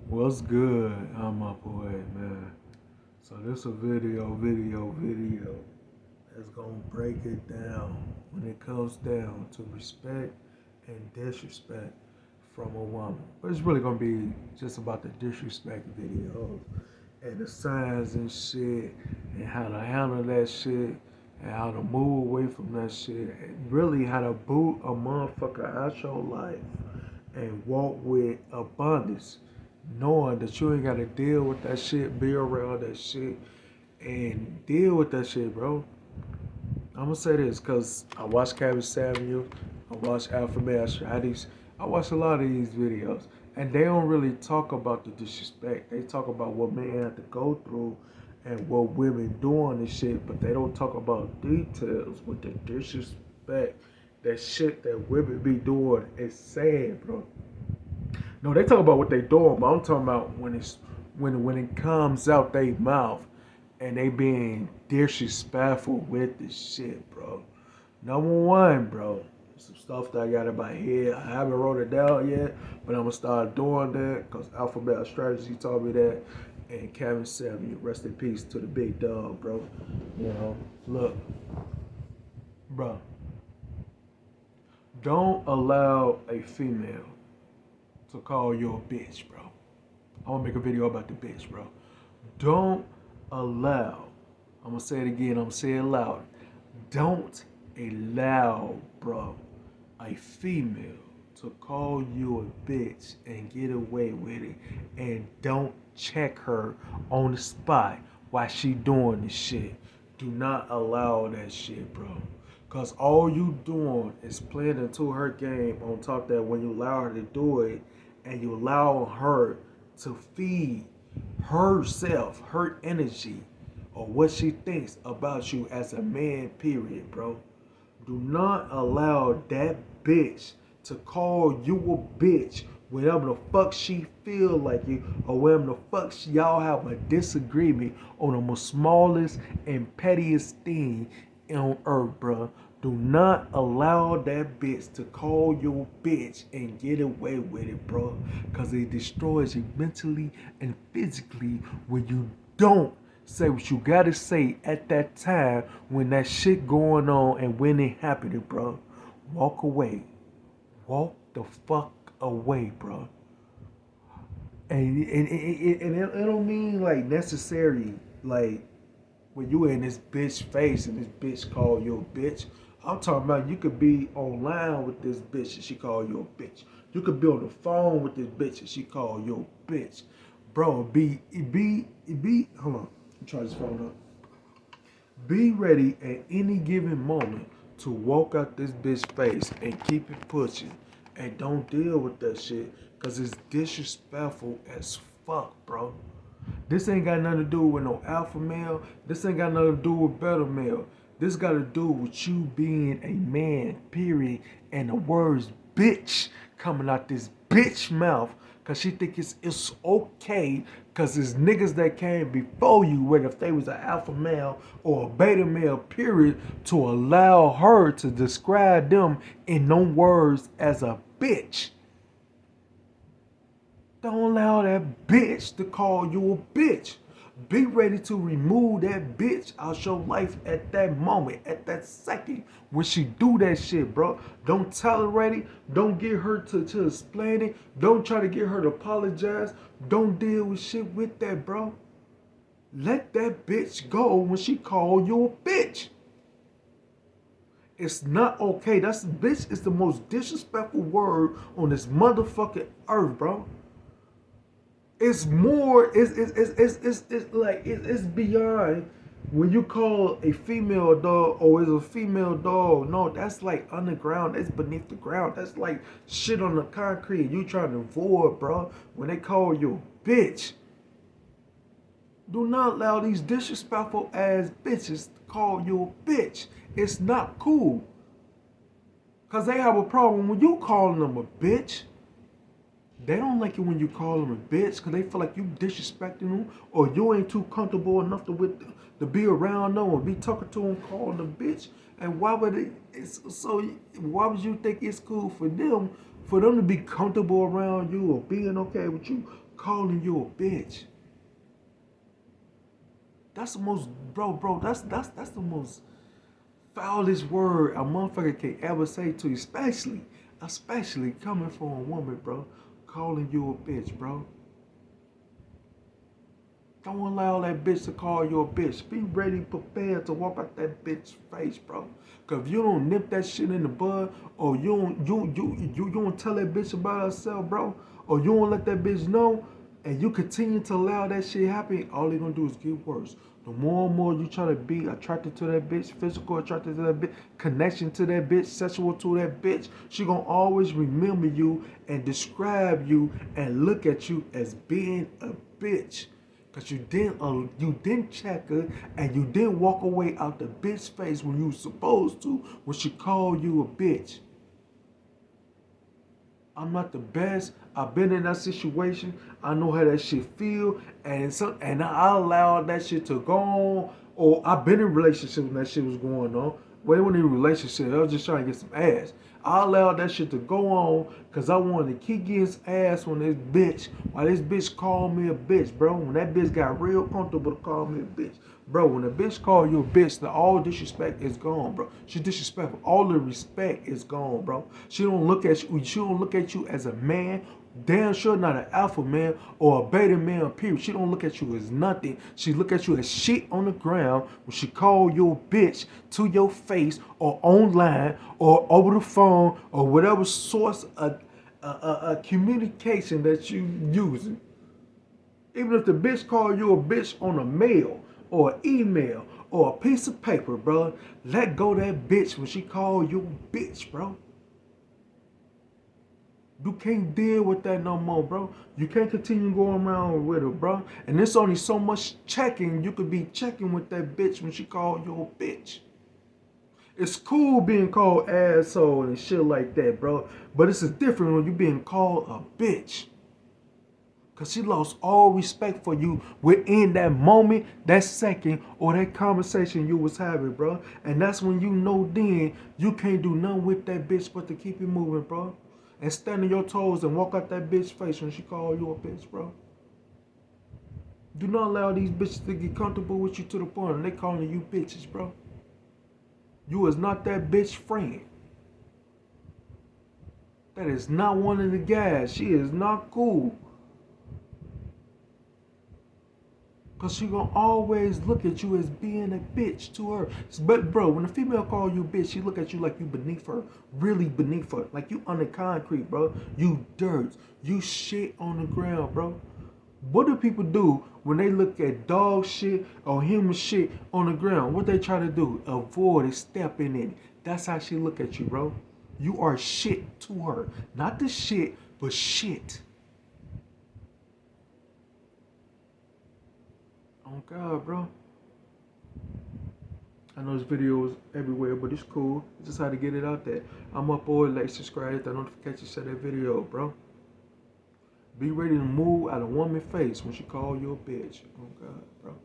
What's good? I'm up away, man. So this a video that's gonna break it down when it comes down to respect and disrespect from a woman. But it's really gonna be just about the disrespect videos and the signs and shit and how to handle that shit and how to move away from that shit and really how to boot a motherfucker out your life and walk with abundance, knowing that you ain't gotta deal with that shit, be around that shit, and deal with that shit, bro. I'm gonna say this because I watch Kevin Samuel, I watch Alpha Male Strategies, I watch a lot of these videos, and they don't really talk about the disrespect. They talk about what men have to go through and what women doing and shit, but they don't talk about details with the disrespect. That shit that women be doing is sad, bro. No, they talk about what they doing, but I'm talking about when it comes out they mouth and they being disrespectful with this shit, bro. Number one, bro, some stuff that I got in my head. I haven't wrote it down yet, but I'm gonna start doing that because Alphabet Strategy taught me that. And Kevin Samuel, rest in peace to the big dog, bro. You know, look, bro, don't allow a female to call you a bitch, bro. I want to make a video about the bitch, bro. Don't allow, I'm going to say it again, I'm going to say it loud. Don't allow, bro, a female to call you a bitch and get away with it. And don't check her on the spot while she doing this shit. Do not allow that shit, bro. Cause all you doing is playing into her game on top that when you allow her to do it and you allow her to feed herself, her energy, or what she thinks about you as a man, period, bro. Do not allow that bitch to call you a bitch whenever the fuck she feel like you or whenever the fuck y'all have a disagreement on the most smallest and pettiest thing on earth, bro. Do not allow that bitch to call you a bitch and get away with it, bro. Cause it destroys you mentally and physically when you don't say what you gotta say at that time when that shit going on and when it happening, bro. Walk away. Walk the fuck away, bro. And it don't mean like necessary, like when you in this bitch face and this bitch call you a bitch. I'm talking about you could be online with this bitch and she call you a bitch. You could be on the phone with this bitch and she call you a bitch. Bro, hold on. Try this phone up. Be ready at any given moment to walk out this bitch face and keep it pushing. And don't deal with that shit because it's disrespectful as fuck, bro. This ain't got nothing to do with no alpha male. This ain't got nothing to do with beta male. This got to do with you being a man, period. And the words bitch coming out this bitch mouth because she think it's okay because it's niggas that came before you, whether if they was an alpha male or a beta male, period, to allow her to describe them in no words as a bitch. Don't allow that bitch to call you a bitch. Be ready to remove that bitch out your life at that moment, at that second when she do that shit, bro. Don't tolerate it. Don't get her to explain it. Don't try to get her to apologize. Don't deal with shit with that, bro. Let that bitch go when she call you a bitch. It's not okay. That's bitch is the most disrespectful word on this motherfucking earth, bro. It's more it's like it's beyond when you call a female dog or is a female dog. No, that's like underground. That's beneath the ground. That's like shit on the concrete. You trying to avoid, bro. When they call you bitch, do not allow these disrespectful ass bitches to call you a bitch. It's not cool. Cause they have a problem when you calling them a bitch. They don't like it when you call them a bitch because they feel like you disrespecting them or you ain't too comfortable enough to be around them or be talking to them, calling them a bitch. And why would why would you think it's cool for them to be comfortable around you or being okay with you calling you a bitch. That's the most, bro. That's the most foulest word a motherfucker can ever say to you, especially coming from a woman, bro. Calling you a bitch, bro. Don't allow that bitch to call you a bitch. Be ready, prepared to walk out that bitch's face, bro. Cause if you don't nip that shit in the bud, or you don't tell that bitch about herself, bro, or you don't let that bitch know, and you continue to allow that shit happen, all they gonna do is get worse. The more and more you try to be attracted to that bitch, physical attracted to that bitch, connection to that bitch, sexual to that bitch, she gonna always remember you and describe you and look at you as being a bitch. Cause you didn't check her and you didn't walk away out the bitch face when you was supposed to when she called you a bitch. I'm not the best. I've been in that situation. I know how that shit feel, and I allowed that shit to go on. Or I've been in relationships when that shit was going on. Well, it wasn't even a relationship. I was just trying to get some ass. I allowed that shit to go on because I wanted to keep getting ass when this bitch, while this bitch called me a bitch, bro. When that bitch got real comfortable to call me a bitch. Bro, when a bitch call you a bitch, all disrespect is gone, bro. She's disrespectful. All the respect is gone, bro. She don't look at you. She don't look at you as a man. Damn sure not an alpha man or a beta man, period. She don't look at you as nothing. She look at you as shit on the ground when she call you a bitch to your face or online or over the phone or whatever source of communication that you using. Even if the bitch call you a bitch on a mail or an email or a piece of paper, bro, let go that bitch when she call you a bitch, bro. You can't deal with that no more, bro. You can't continue going around with her, bro. And there's only so much checking you could be checking with that bitch when she call you a bitch. It's cool being called asshole and shit like that, bro. But it's different when you being called a bitch. Because she lost all respect for you within that moment, that second, or that conversation you was having, bro. And that's when you know then you can't do nothing with that bitch but to keep it moving, bro. And stand on your toes and walk out that bitch face when she call you a bitch, bro. Do not allow these bitches to get comfortable with you to the point and they calling you bitches, bro. You is not that bitch friend. That is not one of the guys. She is not cool. Because she gonna always look at you as being a bitch to her. But bro, when a female call you a bitch, she look at you like you beneath her. Really beneath her. Like you under concrete, bro. You dirt. You shit on the ground, bro. What do people do when they look at dog shit or human shit on the ground? What they try to do? Avoid it, stepping in it. That's how she look at you, bro. You are shit to her. Not the shit, but shit. Oh God, bro. I know this video is everywhere, but it's cool. It's just how to get it out there. I'm up all like, subscribe, hit that notification, share that video, bro. Be ready to move out a woman's face when she call you a bitch. Oh God, bro.